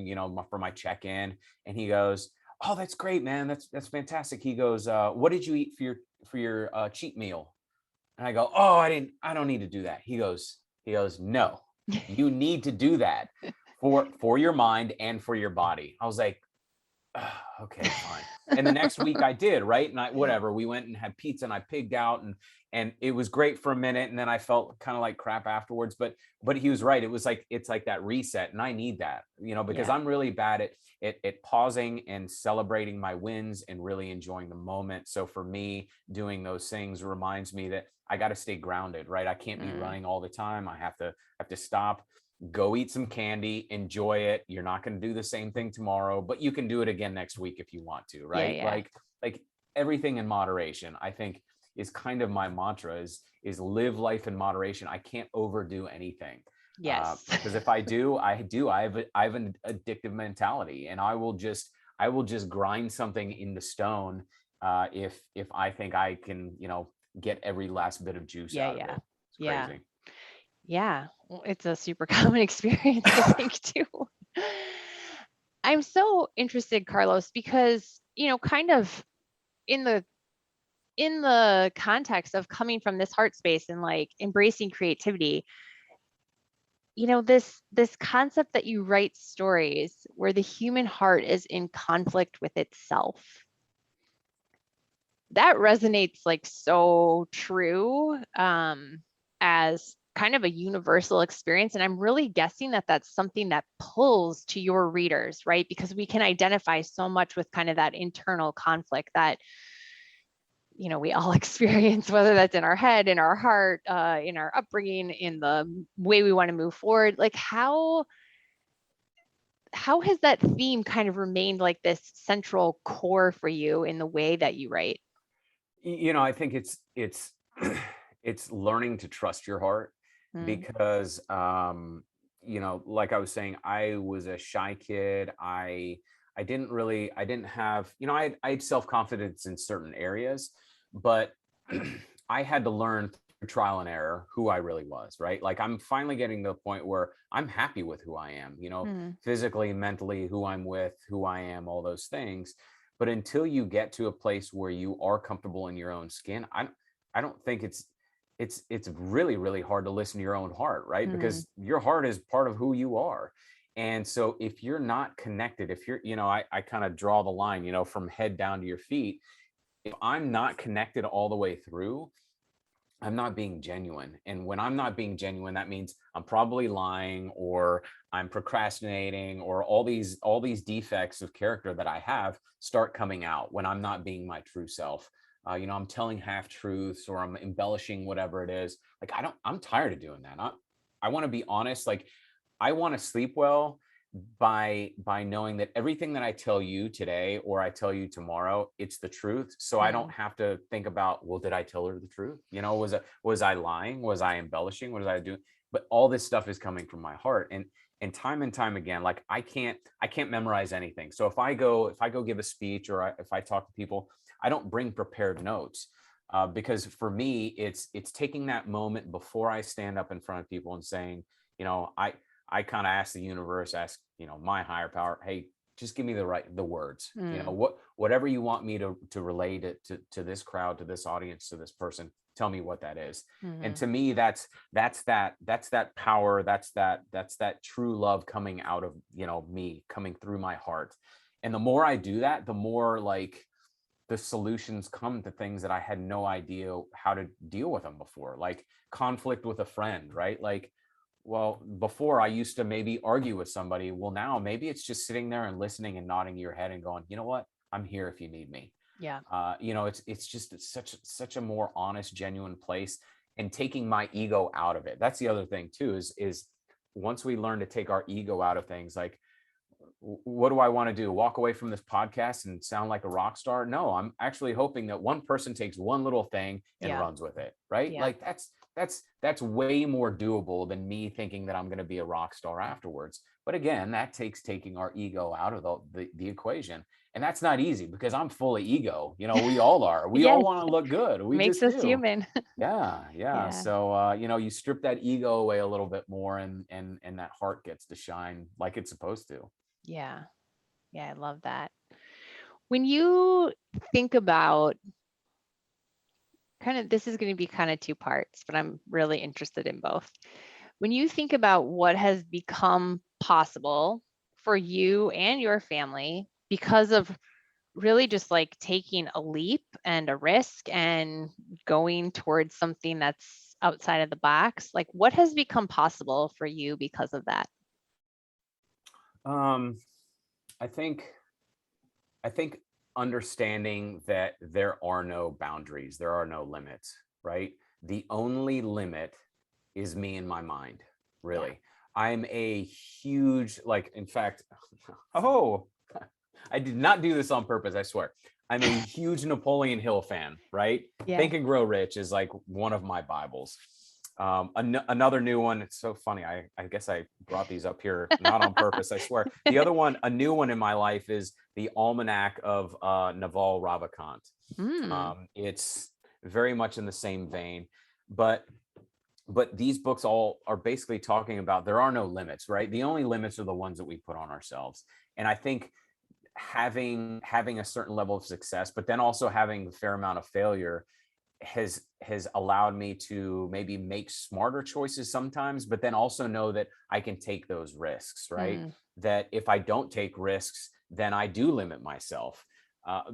for my check-in, and he goes, "Oh, that's great, man. That's fantastic." He goes, "What did you eat for your cheat meal?" And I go, "Oh, I don't need to do that." He goes, "No, you need to do that for your mind and for your body." I was like, "Ugh, okay, fine." And the next week I did, right? And whatever, we went and had pizza, and I pigged out, and it was great for a minute, and then I felt kind of like crap afterwards. But he was right. It's like that reset, and I need that, because Yeah. I'm really bad at pausing and celebrating my wins and really enjoying the moment. So for me, doing those things reminds me that I got to stay grounded, right? I can't be Mm, running all the time. I have to stop, go eat some candy, enjoy it. You're not going to do the same thing tomorrow, but you can do it again next week if you want to, yeah, right? yeah. Like everything in moderation, I think, is kind of my mantra, is live life in moderation. I can't overdo anything. Yes. Because if I have an addictive mentality, and I will just grind something into stone, if I think I can, get every last bit of juice Yeah, out of yeah. it. It's Yeah. crazy. Yeah, well, it's a super common experience, I think, too. I'm so interested, Carlos, because, kind of in the context of coming from this heart space and like embracing creativity, this concept that you write stories where the human heart is in conflict with itself. That resonates like so true as kind of a universal experience. And I'm really guessing that that's something that pulls to your readers, right? Because we can identify so much with kind of that internal conflict that, we all experience, whether that's in our head, in our heart, in our upbringing, in the way we want to move forward. Like how has that theme kind of remained like this central core for you in the way that you write? I think it's it's learning to trust your heart, Mm, because like I was saying, I was a shy kid. I didn't have, I had self-confidence in certain areas, but I had to learn through trial and error who I really was, right? Like I'm finally getting to the point where I'm happy with who I am, mm, physically, mentally, who I'm with, who I am, all those things. But until you get to a place where you are comfortable in your own skin, I don't think it's really, really hard to listen to your own heart, right? mm, Because your heart is part of who you are. And so if you're not connected, if you're, I kind of draw the line, from head down to your feet. If I'm not connected all the way through, I'm not being genuine. And when I'm not being genuine, that means I'm probably lying, or I'm procrastinating, or all these defects of character that I have start coming out when I'm not being my true self. I'm telling half truths, or I'm embellishing whatever it is. Like I'm tired of doing that. I want to be honest. Like I want to sleep well by knowing that everything that I tell you today or I tell you tomorrow, it's the truth. So I don't mm. have to think about, well, did I tell her the truth? Was I lying? Was I embellishing? What was I doing? But all this stuff is coming from my heart. And time again, like I can't memorize anything. So if I go give a speech, or if I talk to people, I don't bring prepared notes. Because for me, it's taking that moment before I stand up in front of people and saying, you know, I kind of ask the universe, ask, my higher power, hey, just give me the words, Mm, whatever you want me to relate it to this crowd, to this audience, to this person, tell me what that is. And mhm, to me, that's that power, that's that true love coming out of, me, coming through my heart. And the more I do that, the more like the solutions come to things that I had no idea how to deal with them before, like conflict with a friend, right? Like, well, before I used to maybe argue with somebody. Well, now maybe it's just sitting there and listening and nodding your head and going, you know what? I'm here if you need me. yeah. It's just such a more honest, genuine place, and taking my ego out of it. That's the other thing too, is once we learn to take our ego out of things, like what do I want to do? Walk away from this podcast and sound like a rock star? No, I'm actually hoping that one person takes one little thing and Yeah. runs with it, right? Yeah. Like that's way more doable than me thinking that I'm going to be a rock star afterwards. But again, that takes taking our ego out of the equation. And that's not easy, because I'm full of ego. We all are. We all Yes. want to look good. We Makes just us do. human. Yeah, yeah. Yeah. So you strip that ego away a little bit more, and that heart gets to shine like it's supposed to. Yeah. Yeah. I love that. When you think about kind of, this is going to be kind of two parts, but I'm really interested in both. When you think about what has become possible for you and your family because of really just like taking a leap and a risk and going towards something that's outside of the box, like what has become possible for you because of that? Um, I think I think understanding that there are no boundaries, there are no limits, right? The only limit is me and my mind, Yeah. really. I'm a huge, like, in fact, oh, I did not do this on purpose, I swear. I'm a huge Napoleon Hill fan, right? Yeah. Think and Grow Rich is like one of my Bibles. Another new one. It's so funny. I guess I brought these up here not on purpose, I swear. The other one, a new one in my life, is the Almanac of Naval Ravikant. Mm, It's very much in the same vein, but these books all are basically talking about there are no limits, right? The only limits are the ones that we put on ourselves. And I think having a certain level of success, but then also having a fair amount of failure, has allowed me to maybe make smarter choices sometimes, but then also know that I can take those risks, right? mm, That if I don't take risks, then I do limit myself.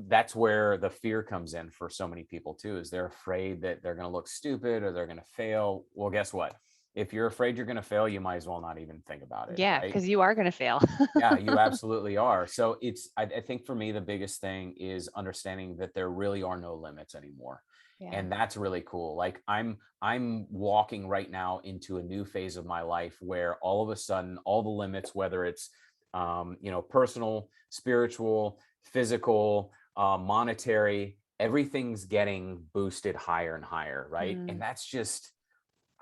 That's where the fear comes in for so many people too, is they're afraid that they're going to look stupid or they're going to fail. Well, guess what? if you're afraid you're going to fail, you might as well not even think about it, Yeah, right? because you are going to fail. Yeah, you absolutely are. So I think for me, the biggest thing is understanding that there really are no limits anymore. Yeah. And that's really cool. Like I'm walking right now into a new phase of my life where all of a sudden all the limits, whether it's personal, spiritual, physical, monetary, everything's getting boosted higher and higher, right? And Mm, that's just,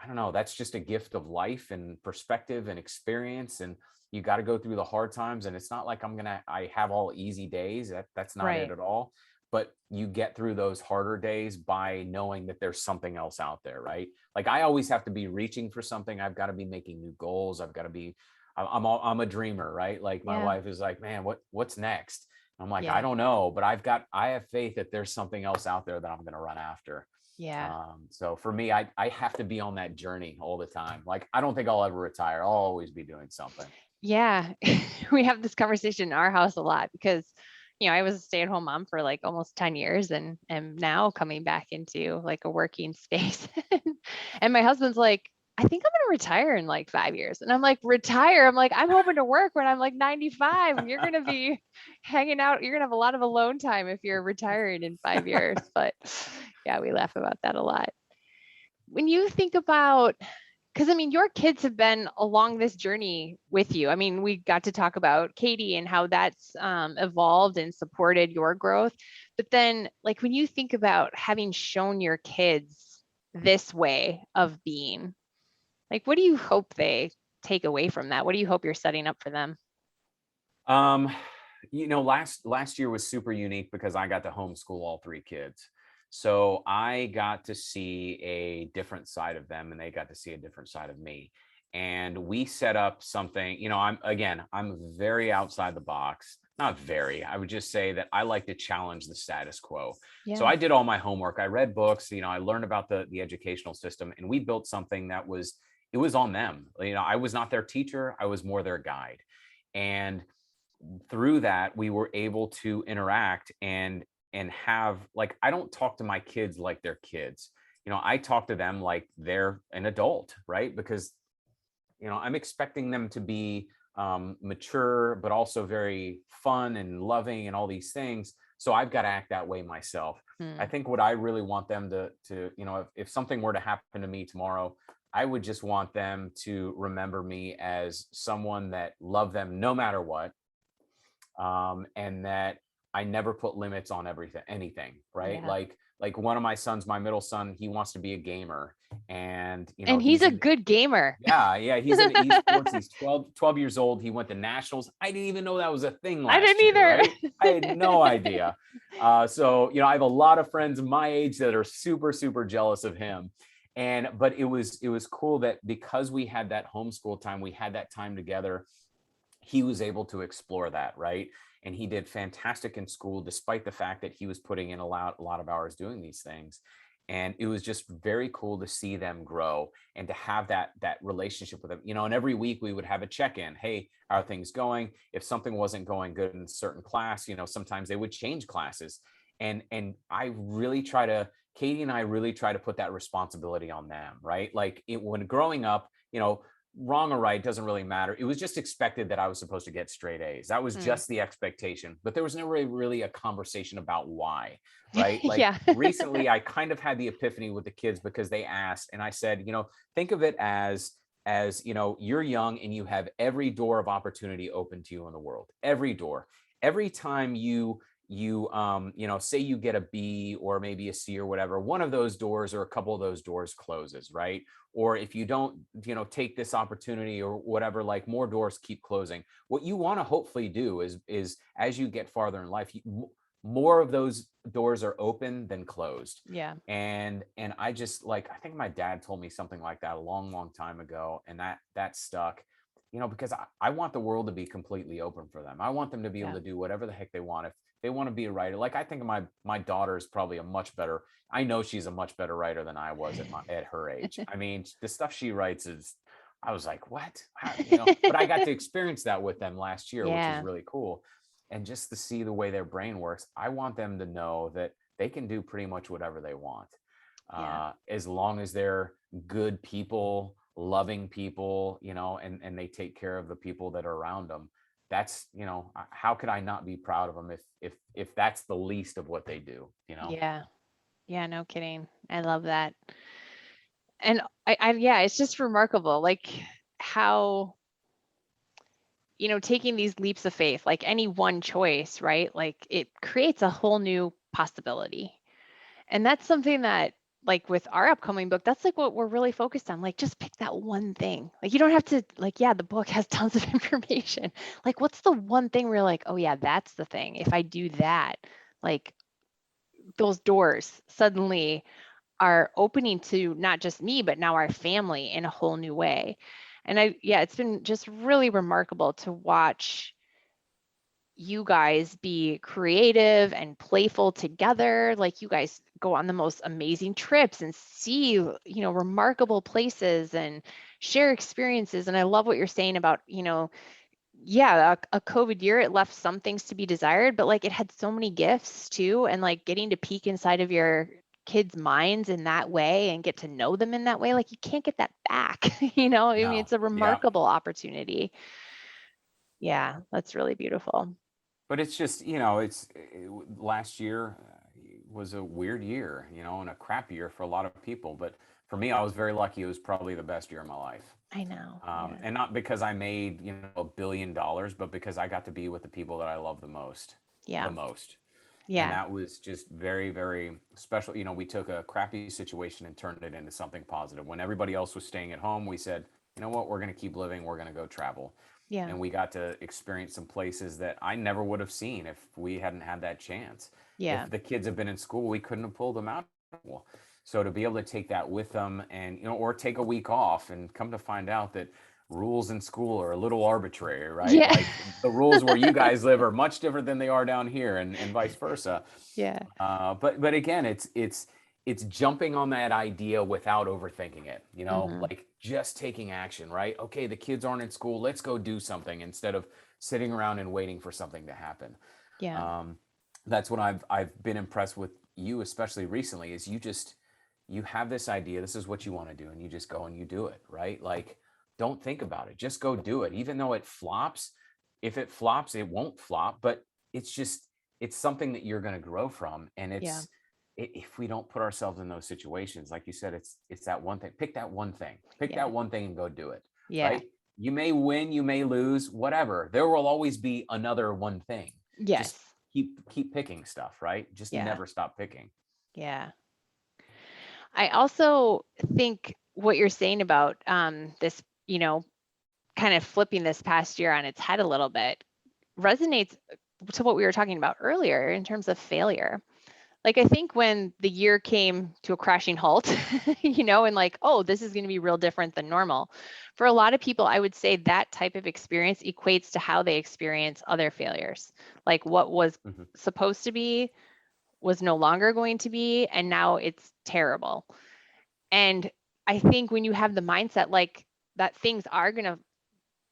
I don't know, that's just a gift of life and perspective and experience. And you got to go through the hard times. And it's not like I have all easy days. That's not it right. at all. But you get through those harder days by knowing that there's something else out there, right? Like I always have to be reaching for something. I've got to be making new goals. I've got to be, I'm a dreamer, right? Like my Yeah. wife is like, man, what's next? I'm like, I Yeah. don't know, but I have faith that there's something else out there that I'm going to run after. Yeah. So for me, I have to be on that journey all the time. Like, I don't think I'll ever retire. I'll always be doing something. Yeah. We have this conversation in our house a lot because, I was a stay-at-home mom for like almost 10 years and am now coming back into like a working space. And my husband's like, I think I'm going to retire in like 5 years. And I'm like, retire? I'm like, I'm hoping to work when I'm like 95. You're going to be hanging out. You're going to have a lot of alone time if you're retiring in 5 years. But yeah, we laugh about that a lot. When you think about, because I mean, your kids have been along this journey with you. I mean, we got to talk about Katie and how that's evolved and supported your growth. But then, like, when you think about having shown your kids this way of being, like, what do you hope they take away from that? What do you hope you're setting up for them? Um, last year was super unique because I got to homeschool all three kids. So I got to see a different side of them and they got to see a different side of me. And we set up something, I'm very outside the box. Not very. I would just say that I like to challenge the status quo. So Yeah. I did all my homework. I read books, I learned about the educational system and we built something that was it was on them. I was not their teacher, I was more their guide. And through that we were able to interact and have, like, I don't talk to my kids like they're kids. I talk to them like they're an adult, right? Because I'm expecting them to be mature but also very fun and loving and all these things, so I've got to act that way myself. I Hmm. think what I really want them to if something were to happen to me tomorrow, I would just want them to remember me as someone that loved them no matter what, and that I never put limits on anything, right? Yeah. Like one of my sons, my middle son, he wants to be a gamer, and And he's he's a in, good gamer. yeah, he's in esports. He's 12 years old. He went to nationals. I didn't even know that was a thing I last didn't year, either. right? I had no idea. So I have a lot of friends my age that are super, super jealous of him. But it was cool that because we had that homeschool time, we had that time together, he was able to explore that, right? And he did fantastic in school, despite the fact that he was putting in a lot of hours doing these things. And it was just very cool to see them grow and to have that relationship with them. And every week we would have a check-in. Hey, how are things going? If something wasn't going good in a certain class, sometimes they would change classes. And Katie and I really try to put that responsibility on them, right? Like when growing up, wrong or right doesn't really matter. It was just expected that I was supposed to get straight A's. That was Hmm. just the expectation, but there was never really a conversation about why, right? Like Yeah. recently I kind of had the epiphany with the kids because they asked, and I said, think of it as you're young and you have every door of opportunity open to you in the world. Every door. Every time say you get a B or maybe a C or whatever, one of those doors or a couple of those doors closes, right? Or if you don't take this opportunity or whatever, like more doors keep closing. What you want to hopefully do is as you get farther in life, more of those doors are open than closed. Yeah. And I just, like, I think my dad told me something like that a long, long time ago, and that stuck. Because I want the world to be completely open for them. I want them to be able Yeah. to do whatever the heck they want. If they want to be a writer, like, I think my daughter is probably I know she's a much better writer than I was at her age. I mean, the stuff she writes is, I was like, what? But I got to experience that with them last year, which was Yeah. really cool. And just to see the way their brain works, I want them to know that they can do pretty much whatever they want, Yeah. as long as they're good people, loving people, and they take care of the people that are around them. That's, how could I not be proud of them if that's the least of what they do? Yeah. Yeah, no kidding. I love that. And yeah, it's just remarkable, like how, taking these leaps of faith, like any one choice, right? Like it creates a whole new possibility. And that's something that, like with our upcoming book, that's like what we're really focused on. Like just pick that one thing. Like you don't have to, like, yeah, the book has tons of information. Like what's the one thing where you're like, oh yeah, that's the thing. If I do that, like those doors suddenly are opening to not just me, but now our family in a whole new way. And yeah, it's been just really remarkable to watch you guys be creative and playful together. Like you guys go on the most amazing trips and see, remarkable places and share experiences. And I love what you're saying about, yeah, a COVID year, it left some things to be desired, but like it had so many gifts too. And like getting to peek inside of your kids' minds in that way and get to know them in that way, like you can't get that back. I mean, No. it's a Yeah. remarkable opportunity. Yeah, that's really beautiful. But it's just, last year was a weird year, and a crap year for a lot of people. But for me, I was very lucky. It was probably the best year of my life. I know. Yeah. And not because I made, $1 billion, but because I got to be with the people that I love the Yeah. most. And Yeah. that was just very, very special. We took a crappy situation and turned it into something positive. When everybody else was staying at home, we said, you know what, we're going to keep living. We're going to go travel. Yeah. And we got to experience some places that I never would have seen if we hadn't had that chance. Yeah. If the kids had been in school, we couldn't have pulled them out. So to be able to take that with them and, or take a week off and come to find out that rules in school are a little arbitrary, right? Yeah. Like the rules where you guys live are much different than they are down here, and vice versa. Yeah. But again, it's jumping on that idea without overthinking it, Hmm. like just taking action, right? Okay, the kids aren't in school, let's go do something instead of sitting around and waiting for something to happen. Yeah. Um, that's what I've been impressed with you, especially recently, is you have this idea, this is what you want to do, and you just go and you do it, right? Like, don't think about it, just go do it. Even though it flops, if it flops, it won't flop, but it's something that you're going to grow from. And Yeah. if we don't put ourselves in those situations, like you said, it's that one thing. Pick that one thing, pick Yeah. that one thing and go do it. Yeah. Right? You may win, you may lose, whatever. There will always be another one thing. Just Yes. keep picking stuff, right? Just Yeah. never stop picking. Yeah. I also think what you're saying about this, kind of flipping this past year on its head a little bit resonates to what we were talking about earlier in terms of failure. Like, I think when the year came to a crashing halt, and like, oh, this is going to be real different than normal. For a lot of people, I would say that type of experience equates to how they experience other failures. Like what was Mhm. supposed to be was no longer going to be, and now it's terrible. And I think when you have the mindset like that things are going to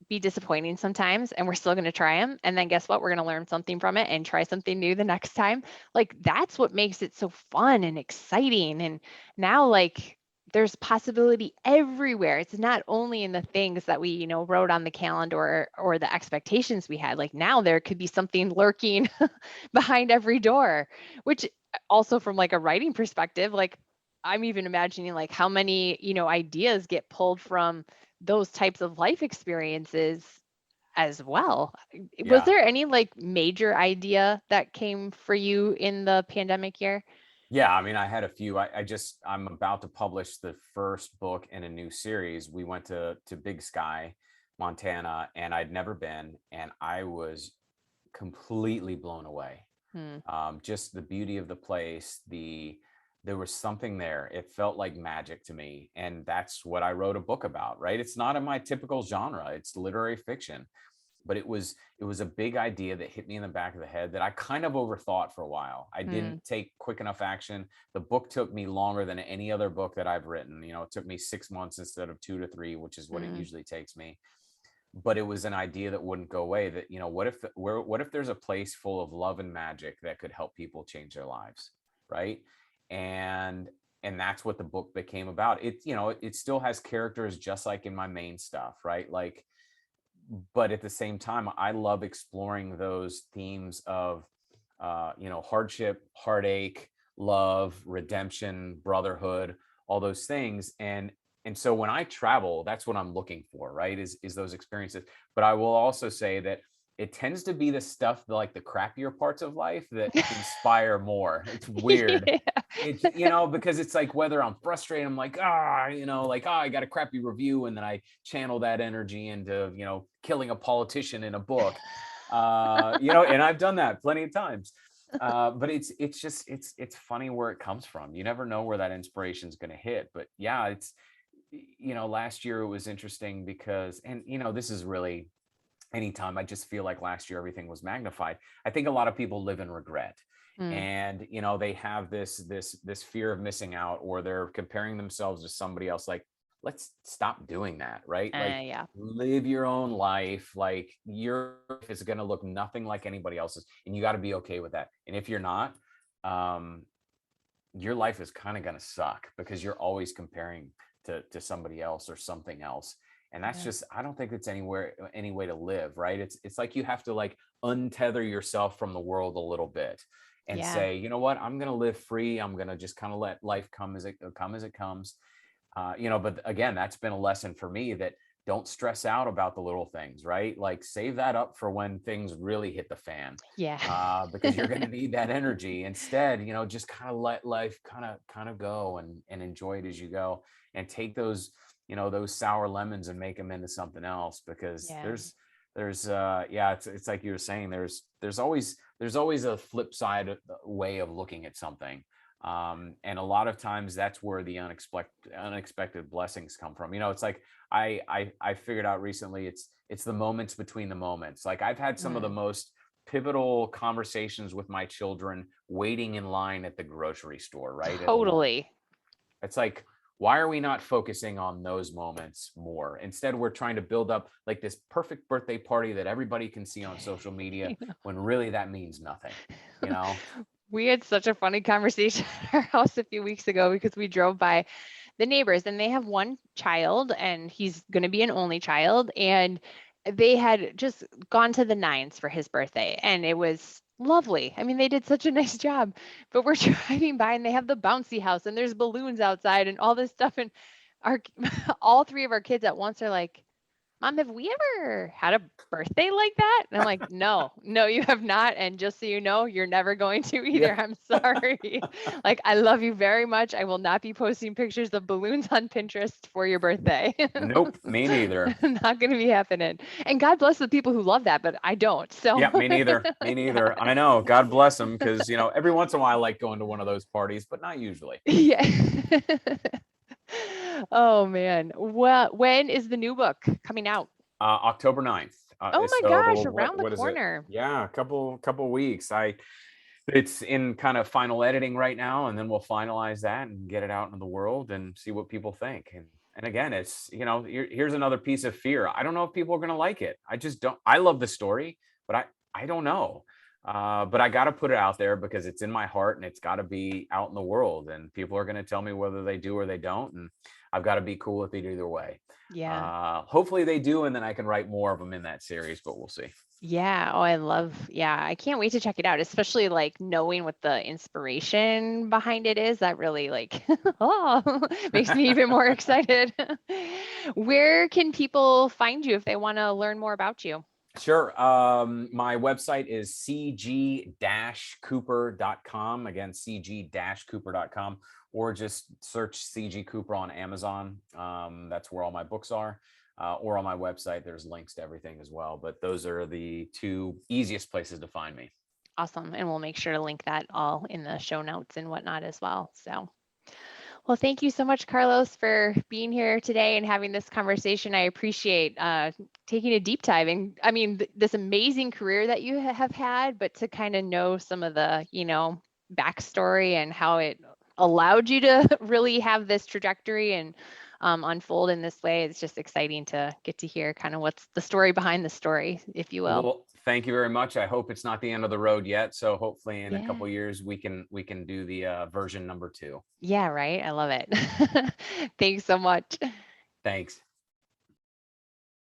be disappointing sometimes and we're still going to try them, and then guess what, we're going to learn something from it and try something new the next time. Like that's what makes it so fun and exciting. And now like there's possibility everywhere. It's not only in the things that we wrote on the calendar or the expectations we had. Like now there could be something lurking behind every door, which also from like a writing perspective, like I'm even imagining like how many ideas get pulled from those types of life experiences as well. Was Yeah. there any like major idea that came for you in the pandemic year? Yeah, I mean, I had a few. I'm about to publish the first book in a new series. We went to Big Sky, Montana, and I'd never been, and I was completely blown away. Hmm. Just the beauty of the place, there was something there. It felt like magic to me, and that's what I wrote a book about. Right? It's not in my typical genre. It's literary fiction, but it was a big idea that hit me in the back of the head that I kind of overthought for a while. I Hmm. didn't take quick enough action. The book took me longer than any other book that I've written. It took me 6 months instead of 2 to 3, which is what it Hmm. usually takes me. But it was an idea that wouldn't go away. That what if there's a place full of love and magic that could help people change their lives, right? And and that's what the book became about. It, it still has characters just like in my main stuff, right? Like, but at the same time, I love exploring those themes of, hardship, heartache, love, redemption, brotherhood, all those things. And so when I travel, that's what I'm looking for, right? Is those experiences. But I will also say that it tends to be the stuff, like the crappier parts of life, that inspire more. It's weird. Yeah. It's, because it's like, whether I'm frustrated, I'm like, I got a crappy review, and then I channel that energy into, killing a politician in a book. And I've done that plenty of times. But it's just, it's funny where it comes from. You never know where that inspiration is going to hit. But yeah, it's, last year it was interesting because, and this is really, anytime, I just feel like last year everything was magnified. I think a lot of people live in regret, Mm, and they have this fear of missing out, or they're comparing themselves to somebody else. Like, let's stop doing that, right? Like, yeah. live your own life. Like, your life is going to look nothing like anybody else's, and you got to be okay with that. And if you're not, um your life is kind of going to suck, because you're always comparing to somebody else or something else. And that's Yeah. just, I don't think it's any way to live, right? It's like you have to, like, untether yourself from the world a little bit, and Yeah. say, you know what, I'm going to live free. I'm going to just kind of let life come as it comes. But again, that's been a lesson for me, that don't stress out about the little things, right? Like, save that up for when things really hit the fan, Yeah. because you're going to need that energy. Instead, just kind of let life kind of go, and enjoy it as you go, and take those sour lemons and make them into something else. Because Yeah. yeah, it's like you were saying, there's always a flip side way of looking at something. And a lot of times that's where the unexpected blessings come from. It's like, I figured out recently, it's the moments between the moments. Like, I've had some of the Mm, most pivotal conversations with my children waiting in line at the grocery store, right? At a line. totally. It's like, why are we not focusing on those moments more? Instead, we're trying to build up, like, this perfect birthday party that everybody can see on social media, when really that means nothing, you know? We had such a funny conversation at our house a few weeks ago because we drove by the neighbors and they have one child and he's going to be an only child. And they had just gone to the nines for his birthday and it was lovely. I mean, they did such a nice job, but we're driving by and they have the bouncy house and there's balloons outside and all this stuff. And our, all three of our kids at once are like, Mom, have we ever had a birthday like that? And I'm like, no, no, you have not. And just so you know, you're never going to Yeah. either. I'm sorry. Like, I love you very much. I will not be posting pictures of balloons on Pinterest for your birthday. Nope, me neither. Not going to be happening. And God bless the people who love that, but I don't. So, Yeah, me neither. Me neither. I know. God bless them, because every once in a while I like going to one of those parties, but not usually. yeah. Oh, man. Well, when is the new book coming out? October 9th. Oh my So gosh, around the what is it? corner. Yeah, a couple weeks. It's in kind of final editing right now, and then we'll finalize that and get it out into the world and see what people think. And again, it's, here's another piece of fear. I don't know if people are going to like it. I just don't. I love the story, but I don't know. But I got to put it out there, because it's in my heart, and it's got to be out in the world, and people are going to tell me whether they do or they don't, and I've got to be cool with it either way. Yeah. Hopefully they do, and then I can write more of them in that series, but we'll see. Yeah. Oh, yeah, I can't wait to check it out, especially like knowing what the inspiration behind it is. That really like, oh, makes me even more excited. Where can people find you if they want to learn more about you? Sure. My website is cg-cooper.com. Again, cg-cooper.com, or just search CG Cooper on Amazon. That's where all my books are. Or on my website, there's links to everything as well. But those are the two easiest places to find me. Awesome. And we'll make sure to link that all in the show notes and whatnot as well. So, well, thank you so much, Carlos, for being here today and having this conversation. I appreciate taking a deep dive and I mean, this amazing career that you have had, but to kind of know some of the, backstory and how it allowed you to really have this trajectory and unfold in this way. It's just exciting to get to hear kind of what's the story behind the story, if you will. Well, thank you very much. I hope it's not the end of the road yet. So hopefully in a Yeah. couple years we can do the version number 2. Yeah, right. I love it. Thanks so much. Thanks.